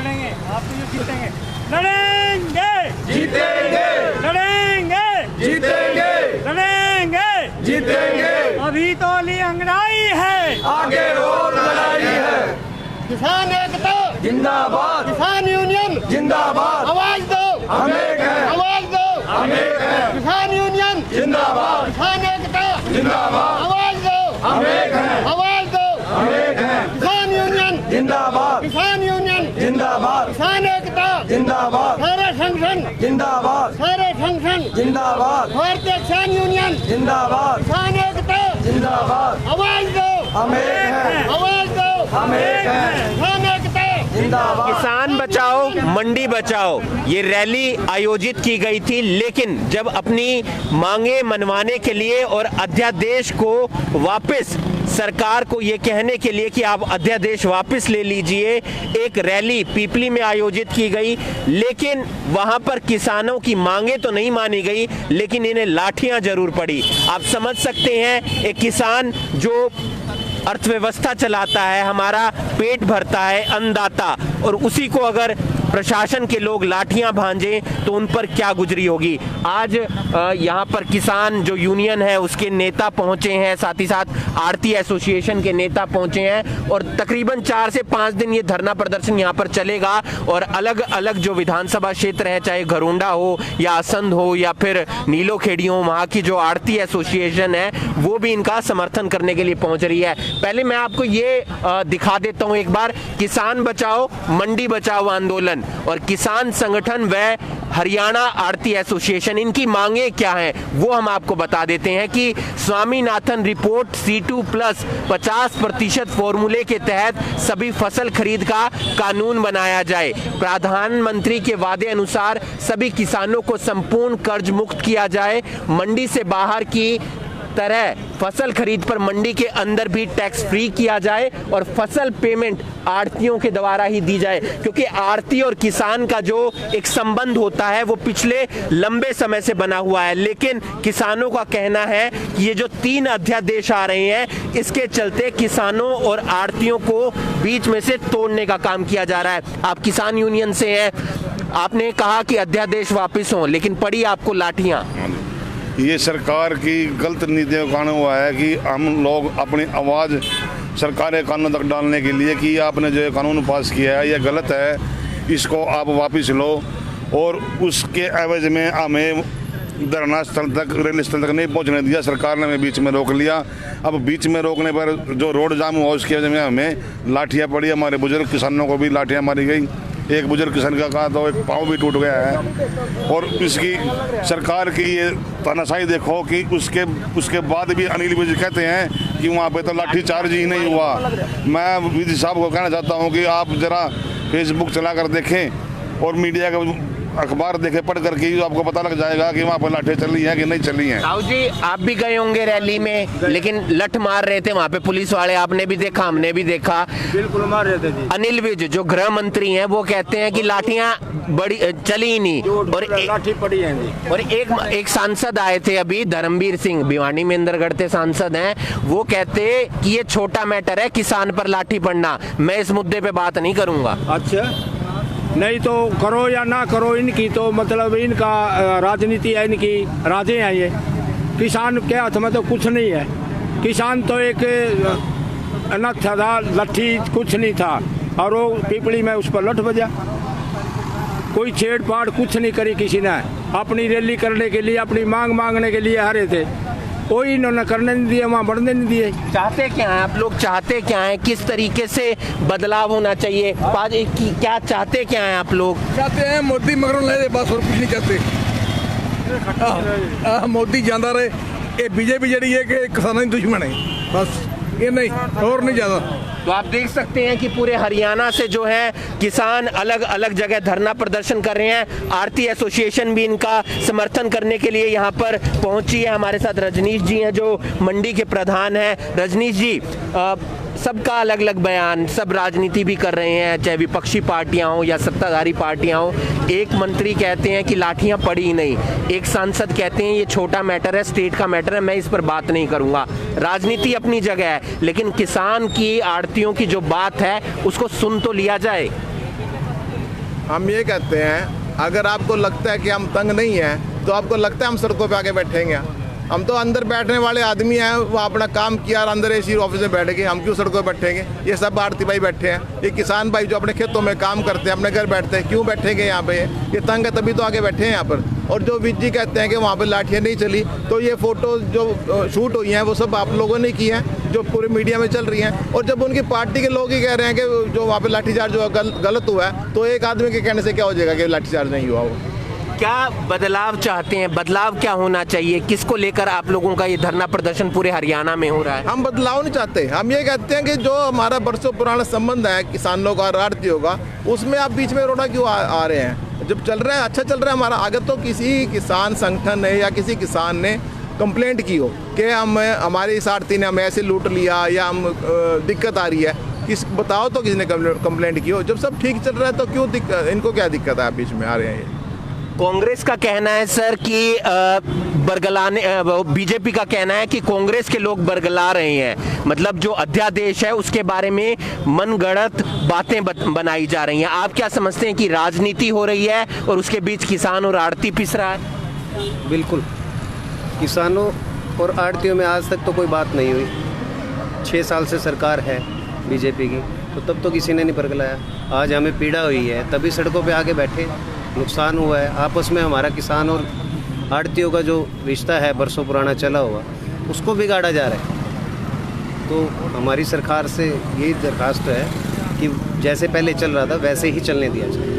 लड़ेंगे, आप तो जीतेंगे, लड़ेंगे जीतेंगे, लड़ेंगे जीतेंगे, लड़ेंगे जीतेंगे। अभी तो अली अंगड़ाई है, आगे और लड़ाई है। किसान एकता जिंदाबाद, किसान यूनियन जिंदाबाद, आवाज दो, हम एक हैं, आवाज दो, हम एक हैं। किसान यूनियन जिंदाबाद, किसान एकता जिंदाबाद, आवाज दो, हम एक हैं, आवाज दो, हम एक हैं। किसान यूनियन जिंदाबाद, किसान यूनियन जिंदाबाद, किसान एकता जिंदाबाद, सारे संगठन जिंदाबाद, सारे संगठन जिंदाबाद, भारतीय किसान यूनियन जिंदाबाद, किसान एकता जिंदाबाद, आवाज दो, हम एक हैं, आवाज दो, हम एक हैं। किसान एकता जिंदाबाद। किसान बचाओ मंडी बचाओ ये रैली आयोजित की गई थी, लेकिन जब अपनी मांगे मनवाने के लिए और अध्यादेश को वापस सरकार को ये कहने के लिए कि आप अध्यादेश वापस ले लीजिए, एक रैली पीपली में आयोजित की गई, लेकिन वहां पर किसानों की मांगे तो नहीं मानी गई, लेकिन इन्हें लाठियां जरूर पड़ी। आप समझ सकते हैं, एक किसान जो अर्थव्यवस्था चलाता है, हमारा पेट भरता है, अन्नदाता, और उसी को अगर प्रशासन के लोग लाठियां भांजे तो उन पर क्या गुजरी होगी। आज यहाँ पर किसान जो यूनियन है उसके नेता पहुंचे हैं, साथ ही साथ आड़ती एसोसिएशन के नेता पहुंचे हैं, और तकरीबन 4 से 5 दिन ये धरना प्रदर्शन यहाँ पर चलेगा, और अलग अलग जो विधानसभा क्षेत्र है, चाहे घरोंडा हो या असंध हो या फिर नीलोखेड़ी हो, वहाँ की जो आड़ती एसोसिएशन है वो भी इनका समर्थन करने के लिए पहुंच रही है। पहले मैं आपको ये दिखा देता हूँ एक बार, किसान बचाओ मंडी बचाओ आंदोलन और किसान संगठन व हरियाणा आड़ती एसोसिएशन, इनकी मांगे क्या हैं वो हम आपको बता देते हैं कि स्वामीनाथन रिपोर्ट C2+ 50% फॉर्मूले के तहत सभी फसल खरीद का कानून बनाया जाए। प्रधानमंत्री के वादे अनुसार सभी किसानों को संपूर्ण कर्ज मुक्त किया जाए। मंडी से बाहर की तरह फसल खरीद पर मंडी के अंदर भी टैक्स फ्री किया जाए और फसल पेमेंट आड़तियों के द्वारा ही दी जाए, क्योंकि आड़ती और किसान का जो एक संबंध होता है वो पिछले लंबे समय से बना हुआ है। लेकिन किसानों का कहना है कि ये जो 3 अध्यादेश आ रहे हैं इसके चलते किसानों और आड़तियों को बीच में से तोड़ने का काम किया जा रहा है। आप किसान यूनियन से हैं, आपने कहा कि अध्यादेश वापिस हों, लेकिन पड़ी आपको लाठियां। ये सरकार की गलत नीतियों का कारण हुआ है कि हम लोग अपनी आवाज़ सरकार के कानून तक डालने के लिए कि आपने जो कानून पास किया है ये गलत है, इसको आप वापस लो, और उसके एवज में हमें धरना स्थल तक, रेल स्थल तक नहीं पहुंचने दिया। सरकार ने हमें बीच में रोक लिया। अब बीच में रोकने पर जो रोड जाम हुआ उसकी वजह में हमें लाठियाँ पड़ी, हमारे बुजुर्ग किसानों को भी लाठियाँ मारी गई। एक बुजुर्ग किसान का कहा तो एक पाँव भी टूट गया है। और इसकी सरकार की ये तानाशाही देखो कि उसके बाद भी अनिल विज कहते हैं कि वहाँ पे तो लाठी चार्ज ही नहीं हुआ। मैं विधि साहब को कहना चाहता हूँ कि आप ज़रा फेसबुक चला कर देखें और मीडिया का अखबार देखे पढ़ करके आपको पता लग जाएगा कि वहाँ पर लाठियाँ चली हैं कि नहीं चली हैं। साहू जी, आप भी गए होंगे रैली में, लेकिन लठ मार रहे थे वहाँ पे पुलिस वाले, आपने भी देखा, हमने भी देखा। बिल्कुल मार रहे थे जी। अनिल विज जो गृह मंत्री हैं वो कहते हैं कि लाठियां बड़ी चली ही नहीं, और लाठी पड़ी है जी। और एक सांसद आए थे अभी, धर्मवीर सिंह, भिवानी में इंदरगढ़ के सांसद हैं, वो कहते कि ये छोटा मैटर है किसान पर लाठी पड़ना, मैं इस मुद्दे पे बात नहीं करूंगा। अच्छा, नहीं तो करो या ना करो, इनकी तो मतलब इनका राजनीति है, इनकी राजे हैं ये। किसान के हाथ में तो कुछ नहीं है। किसान तो एक अनाथ था, लट्ठी कुछ नहीं था, और वो पीपली में उस पर लठ बजा। कोई छेड़फाड़ कुछ नहीं करी किसी ने। अपनी रैली करने के लिए, अपनी मांग मांगने के लिए हारे थे, कोई इन्होंने करने नहीं दिए, वहाँ बढ़ने नहीं दिए। चाहते क्या हैं आप लोग, चाहते क्या हैं, किस तरीके से बदलाव होना चाहिए, क्या चाहते क्या हैं आप लोग? चाहते हैं मोदी मगर ले बस, और कुछ नहीं चाहते। मोदी जाता रहे, ये बीजेपी जड़ी है कि किसानों की दुश्मन है, बस ये नहीं, और नहीं ज़्यादा। तो आप देख सकते हैं कि पूरे हरियाणा से जो है किसान अलग अलग जगह धरना प्रदर्शन कर रहे हैं। आड़ती एसोसिएशन भी इनका समर्थन करने के लिए यहाँ पर पहुंची है। हमारे साथ रजनीश जी हैं जो मंडी के प्रधान हैं। रजनीश जी, सबका अलग अलग बयान, सब राजनीति भी कर रहे हैं, चाहे विपक्षी पार्टियां हो या सत्ताधारी पार्टियां हो। एक मंत्री कहते हैं कि लाठियां पड़ी ही नहीं, एक सांसद कहते हैं ये छोटा मैटर है, स्टेट का मैटर है, मैं इस पर बात नहीं करूंगा। राजनीति अपनी जगह है, लेकिन किसान की, आड़तियों की जो बात है उसको सुन तो लिया जाए। हम ये कहते हैं, अगर आपको लगता है कि हम तंग नहीं हैं तो आपको लगता है हम सड़कों पे आके बैठेंगे? हम तो अंदर बैठने वाले आदमी हैं, वो अपना काम किया और अंदर एसी ऑफिस में बैठ गए, हम क्यों सड़कों पे बैठेंगे? ये सब आड़ती भाई बैठे हैं, ये किसान भाई जो अपने खेतों में काम करते हैं, अपने घर बैठते हैं, क्यों बैठेंगे यहाँ पे? ये तंग है तभी तो आगे बैठे हैं यहाँ पर। और जो विज जी कहते हैं कि वहाँ पर लाठियाँ नहीं चली, तो ये फोटो जो शूट हुई हैं वो सब आप लोगों ने की हैं, जो पूरे मीडिया में चल रही हैं। और जब उनकी पार्टी के लोग ही कह रहे हैं कि जो वहाँ पर लाठीचार्ज जो गलत हुआ है, तो एक आदमी के कहने से क्या हो जाएगा कि लाठीचार्ज नहीं हुआ? वो क्या बदलाव चाहते हैं? बदलाव क्या होना चाहिए? किसको लेकर आप लोगों का ये धरना प्रदर्शन पूरे हरियाणा में हो रहा है? हम बदलाव नहीं चाहते, हम ये कहते हैं कि जो हमारा बरसों पुराना संबंध है किसानों का और आड़तियों का, उसमें आप बीच में रोड़ा क्यों आ रहे हैं? जब चल रहा है, अच्छा चल रहा है हमारा आगे, तो किसी किसान संगठन ने या किसी किसान ने कंप्लेंट की हो कि हमारी इस आड़ती ने हमें ऐसे लूट लिया या हम दिक्कत आ रही है, बताओ तो किसने कंप्लेंट की हो? जब सब ठीक चल रहा है तो क्यों इनको क्या दिक्कत है? बीच में आ रहे हैं ये। कांग्रेस का कहना है सर कि बरगलाने, बीजेपी का कहना है कि कांग्रेस के लोग बरगला रहे हैं, मतलब जो अध्यादेश है उसके बारे में मनगढ़ंत बातें बनाई जा रही हैं। आप क्या समझते हैं कि राजनीति हो रही है और उसके बीच किसान और आड़ती पिस रहा है? बिल्कुल, किसानों और आड़तियों में आज तक तो कोई बात नहीं हुई। 6 साल से सरकार है बीजेपी की, तो तब तो किसी ने नहीं बरगलाया। आज हमें पीड़ा हुई है तभी सड़कों पे आके बैठे, नुकसान हुआ है आपस में। हमारा किसान और आड़तियों का जो रिश्ता है बरसों पुराना चला हुआ, उसको बिगाड़ा जा रहा है। तो हमारी सरकार से यही दरखास्त है कि जैसे पहले चल रहा था वैसे ही चलने दिया जाए।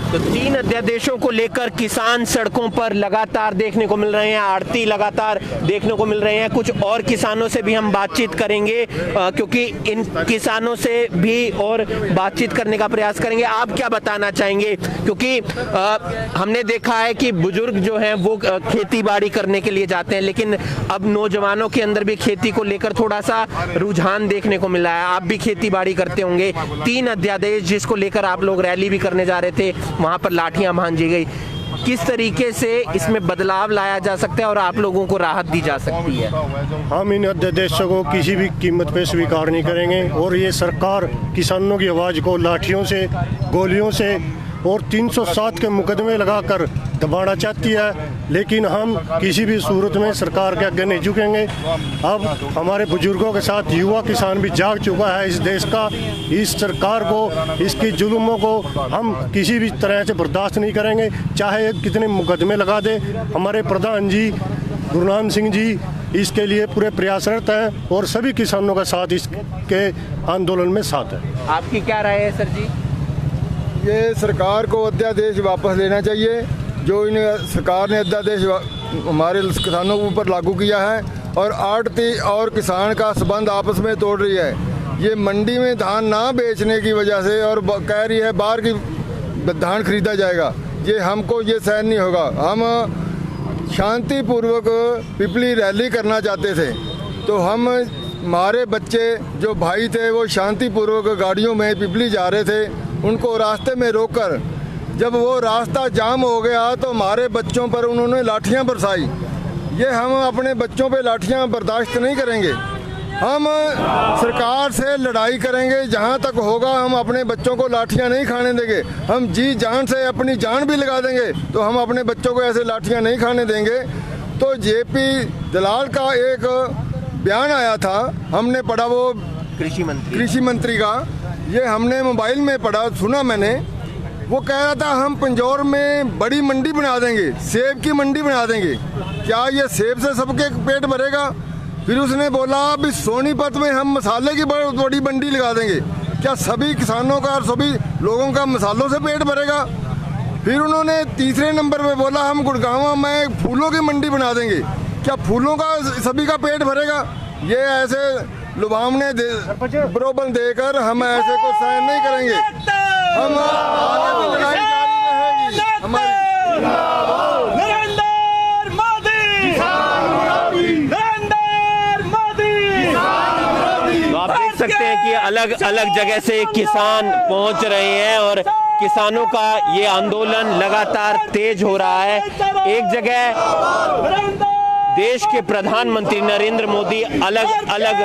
तो 3 अध्यादेशों को लेकर किसान सड़कों पर लगातार देखने को मिल रहे हैं, आड़ती लगातार देखने को मिल रहे हैं। कुछ और किसानों से भी हम बातचीत करेंगे, क्योंकि इन किसानों से भी और बातचीत करने का प्रयास करेंगे। आप क्या बताना चाहेंगे? क्योंकि हमने देखा है कि बुजुर्ग जो हैं वो खेती बाड़ी करने के लिए जाते हैं, लेकिन अब नौजवानों के अंदर भी खेती को लेकर थोड़ा सा रुझान देखने को मिला है। आप भी खेती बाड़ी करते होंगे। 3 अध्यादेश जिसको लेकर आप लोग रैली भी करने जा रहे थे, वहां पर लाठियां भांजी गई। किस तरीके से इसमें बदलाव लाया जा सकता है और आप लोगों को राहत दी जा सकती है? हम इन अध्यादेशों को किसी भी कीमत पे स्वीकार नहीं करेंगे और ये सरकार किसानों की आवाज़ को लाठियों से, गोलियों से और 307 के मुकदमे लगाकर दबाना चाहती है, लेकिन हम किसी भी सूरत में सरकार के आगे नहीं झुकेंगे। अब हमारे बुजुर्गों के साथ युवा किसान भी जाग चुका है इस देश का। इस सरकार को, इसकी जुल्मों को हम किसी भी तरह से बर्दाश्त नहीं करेंगे, चाहे कितने मुकदमे लगा दे। हमारे प्रधान जी गुरनाम सिंह जी इसके लिए पूरे प्रयासरत हैं और सभी किसानों का साथ इसके आंदोलन में साथ है। आपकी क्या राय है सर जी? ये सरकार को अध्यादेश वापस लेना चाहिए। जो इन सरकार ने अध्यादेश हमारे किसानों के ऊपर लागू किया है और आड़ती और किसान का संबंध आपस में तोड़ रही है। ये मंडी में धान ना बेचने की वजह से और कह रही है बाहर की धान खरीदा जाएगा, ये हमको ये सहन नहीं होगा। हम शांतिपूर्वक पिपली रैली करना चाहते थे, तो हमारे बच्चे जो भाई थे वो शांतिपूर्वक गाड़ियों में पिपली जा रहे थे, उनको रास्ते में रोककर जब वो रास्ता जाम हो गया तो हमारे बच्चों पर उन्होंने लाठियां बरसाई। ये हम अपने बच्चों पे लाठियां बर्दाश्त नहीं करेंगे। हम सरकार से लड़ाई करेंगे, जहां तक होगा हम अपने बच्चों को लाठियां नहीं खाने देंगे। हम जी जान से अपनी जान भी लगा देंगे, तो हम अपने बच्चों को ऐसे लाठियां नहीं खाने देंगे। तो जेपी दलाल का एक बयान आया था, हमने पढ़ा, वो कृषि मंत्री का, ये हमने मोबाइल में पढ़ा, सुना मैंने। वो कह रहा था हम पंजौर में बड़ी मंडी बना देंगे, सेब की मंडी बना देंगे। क्या ये सेब से सबके पेट भरेगा? फिर उसने बोला अभी सोनीपत में हम मसाले की बड़ी मंडी लगा देंगे। क्या सभी किसानों का और सभी लोगों का मसालों से पेट भरेगा? फिर उन्होंने तीसरे नंबर पे बोला हम गुड़गांव में फूलों की मंडी बना देंगे। क्या फूलों का सभी का पेट भरेगा? ये ऐसे लुभावने प्रलोभन देकर हम ऐसे को सहन नहीं करेंगे। हम आगे भी लड़ाई जारी रहेगी हमारी। नरेंद्र मोदी। तो आप देख सकते हैं कि अलग अलग जगह से किसान पहुंच रहे हैं और किसानों का ये आंदोलन लगातार तेज हो रहा है। एक जगह देश के प्रधानमंत्री नरेंद्र मोदी अलग अलग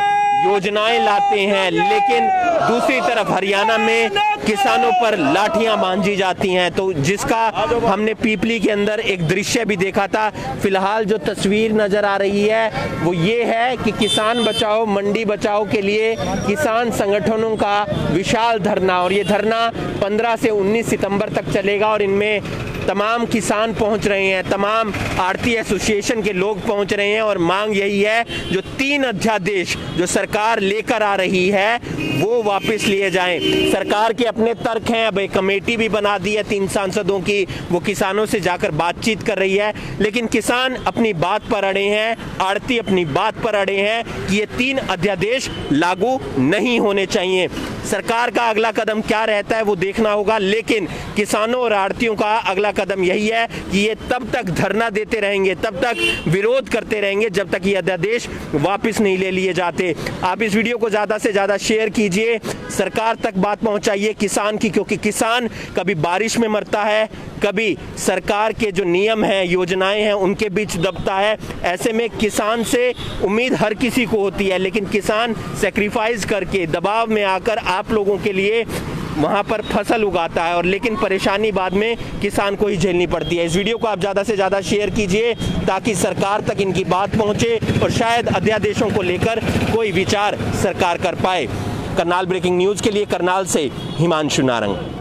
योजनाएं लाते हैं, लेकिन दूसरी तरफ हरियाणा में किसानों पर लाठियां मांझी जाती हैं। तो जिसका हमने पीपली के अंदर एक दृश्य भी देखा था। फिलहाल जो तस्वीर नजर आ रही है वो ये है कि किसान बचाओ मंडी बचाओ के लिए किसान संगठनों का विशाल धरना, और ये धरना 15 से 19 सितंबर तक चलेगा और इनमें तमाम किसान पहुंच रहे हैं, तमाम आढ़ती एसोसिएशन के लोग पहुंच रहे हैं और मांग यही है जो 3 अध्यादेश जो सरकार लेकर आ रही है वो वापस लिए जाएं। सरकार के अपने तर्क हैं, अब एक कमेटी भी बना दी है 3 सांसदों की, वो किसानों से जाकर बातचीत कर रही है, लेकिन किसान अपनी बात पर अड़े हैं, आढ़ती अपनी बात पर अड़े हैं कि ये 3 अध्यादेश लागू नहीं होने चाहिए। सरकार का अगला कदम क्या रहता है वो देखना होगा, लेकिन किसानों और आढ़तियों का अगला कदम यही है कि ये तब तक धरना देते रहेंगे, तब तक विरोध करते रहेंगे जब तक ये अध्यादेश वापस नहीं ले लिए जाते। आप इस वीडियो को ज़्यादा से ज़्यादा शेयर कीजिए, सरकार तक बात पहुंचाइए किसान की, क्योंकि किसान कभी बारिश में मरता है, कभी सरकार के जो नियम हैं योजनाएं हैं उनके बीच दबता है। ऐसे में किसान से उम्मीद हर किसी को होती है, लेकिन किसान सेक्रीफाइस करके दबाव में आकर आप लोगों के लिए वहाँ पर फसल उगाता है, और लेकिन परेशानी बाद में किसान को ही झेलनी पड़ती है। इस वीडियो को आप ज़्यादा से ज़्यादा शेयर कीजिए ताकि सरकार तक इनकी बात पहुँचे और शायद अध्यादेशों को लेकर कोई विचार सरकार कर पाए। करनाल ब्रेकिंग न्यूज़ के लिए करनाल से हिमांशु नारंग।